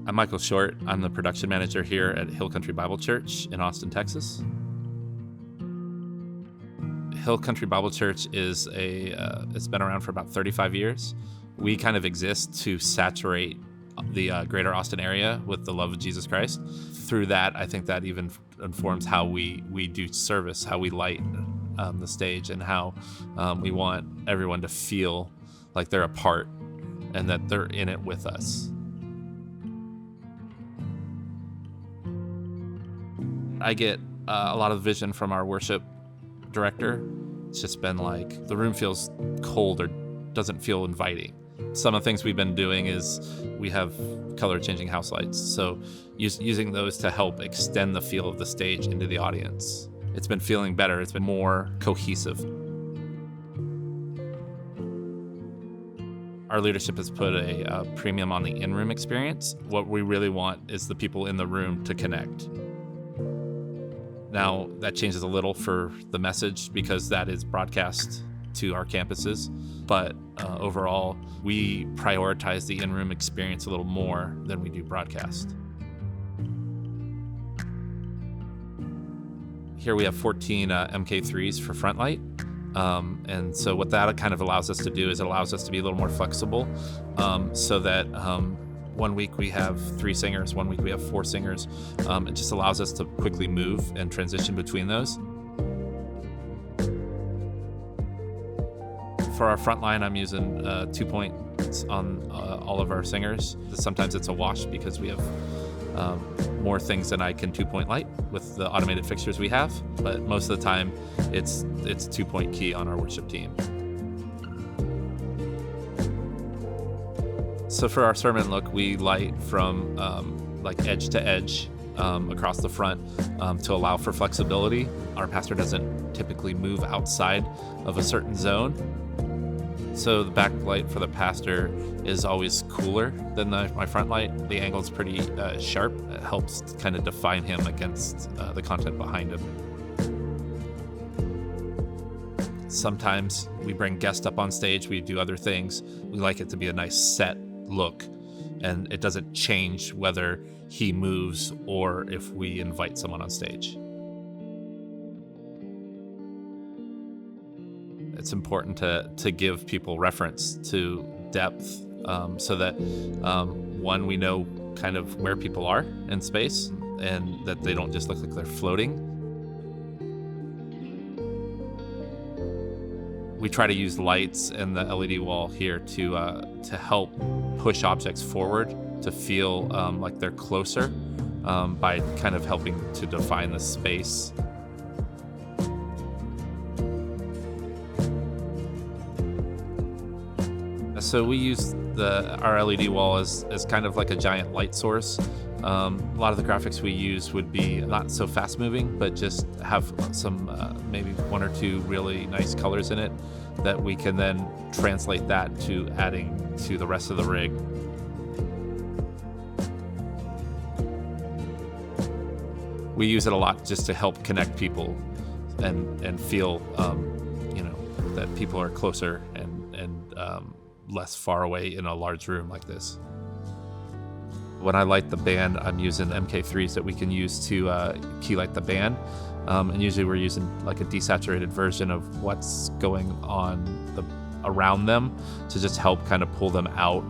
I'm Michael Short. I'm the production manager here at Hill Country Bible Church in Austin, Texas. Hill Country Bible Church is it's been around for about 35 years. We kind of exist to saturate the greater Austin area with the love of Jesus Christ. Through that, I think that even informs how we do service, how we light the stage, and how we want everyone to feel like they're a part and that they're in it with us. I get a lot of vision from our worship director. It's just been like the room feels cold or doesn't feel inviting. Some of the things we've been doing is we have color changing house lights, so using those to help extend the feel of the stage into the audience. It's been feeling better. It's been more cohesive. Our leadership has put a premium on the in-room experience. What we really want is the people in the room to connect. Now, that changes a little for the message because that is broadcast to our campuses, but overall, we prioritize the in-room experience a little more than we do broadcast. Here we have 14 MK3s for front light, and so what that kind of allows us to do is it allows us to be a little more flexible, so that 1 week we have 3 singers, 1 week we have 4 singers. It just allows us to quickly move and transition between those. For our front line, I'm using 2 points on all of our singers. Sometimes it's a wash because we have more things than I can 2-point light with the automated fixtures we have, but most of the time it's 2-point key on our worship team. So for our sermon look, we light from like edge to edge across the front to allow for flexibility. Our pastor doesn't typically move outside of a certain zone. So the backlight for the pastor is always cooler than my front light. The angle is pretty sharp. It helps kind of define him against the content behind him. Sometimes we bring guests up on stage. We do other things. We like it to be a nice set look, and it doesn't change whether he moves or if we invite someone on stage. It's important to give people reference to depth, so that one, we know kind of where people are in space and that they don't just look like they're floating. We try to use lights and the LED wall here to help push objects forward to feel like they're closer, by kind of helping to define the space. So we use our LED wall as kind of like a giant light source. A lot of the graphics we use would be not so fast moving, but just have some maybe 1 or 2 really nice colors in it that we can then translate that to adding to the rest of the rig. We use it a lot just to help connect people and feel that people are closer and less far away in a large room like this. When I light the band, I'm using MK3s that we can use to key light the band. And usually we're using like a desaturated version of what's going on around them to just help kind of pull them out.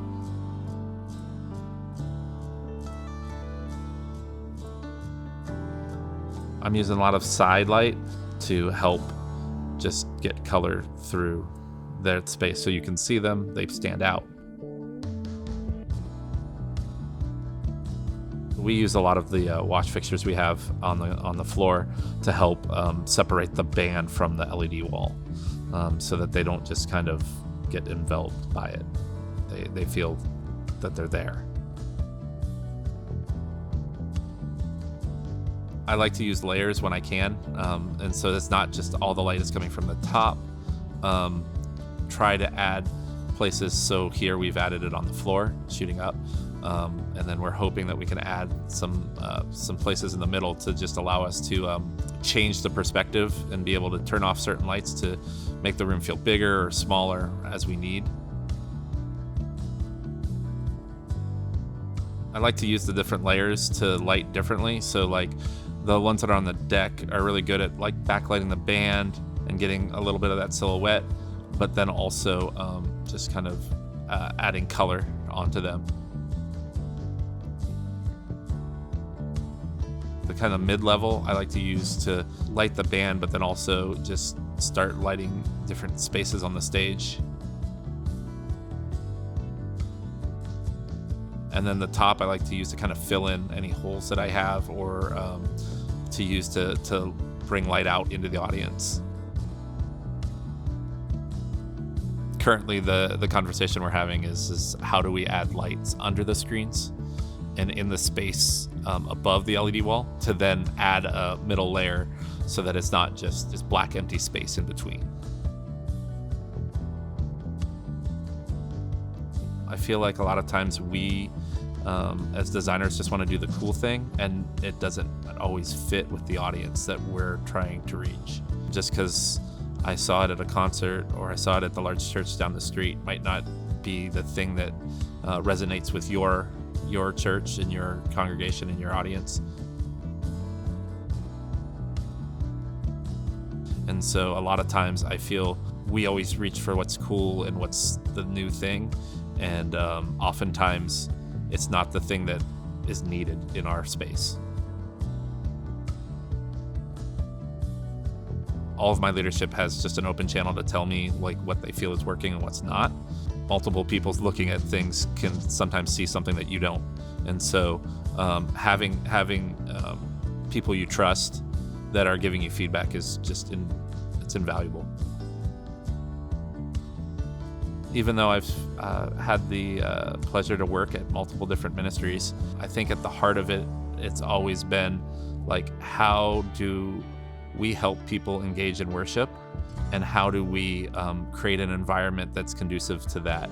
I'm using a lot of side light to help just get color through that space so you can see them, they stand out. We use a lot of the wash fixtures we have on the floor to help separate the band from the LED wall, so that they don't just kind of get enveloped by it. They feel that they're there. I like to use layers when I can, and so it's not just all the light is coming from the top. Try to add places, so here we've added it on the floor, shooting up, and then we're hoping that we can add some places in the middle to just allow us to change the perspective and be able to turn off certain lights to make the room feel bigger or smaller as we need. I like to use the different layers to light differently. So like the ones that are on the deck are really good at like backlighting the band and getting a little bit of that silhouette, but then also just kind of adding color onto them. The kind of mid-level I like to use to light the band, but then also just start lighting different spaces on the stage. And then the top I like to use to kind of fill in any holes that I have, or to use to bring light out into the audience. Currently the conversation we're having is how do we add lights under the screens and in the space above the LED wall, to then add a middle layer so that it's not just this black empty space in between. I feel like a lot of times we as designers just want to do the cool thing, and it doesn't always fit with the audience that we're trying to reach. Just because I saw it at a concert or I saw it at the large church down the street might not be the thing that resonates with your church and your congregation and your audience. And so a lot of times I feel we always reach for what's cool and what's the new thing, and oftentimes it's not the thing that is needed in our space. All of my leadership has just an open channel to tell me like what they feel is working and what's not. Multiple people looking at things can sometimes see something that you don't, and so having people you trust that are giving you feedback is just it's invaluable. Even though I've had the pleasure to work at multiple different ministries, I think at the heart of it, it's always been like, how do we help people engage in worship, and how do we create an environment that's conducive to that?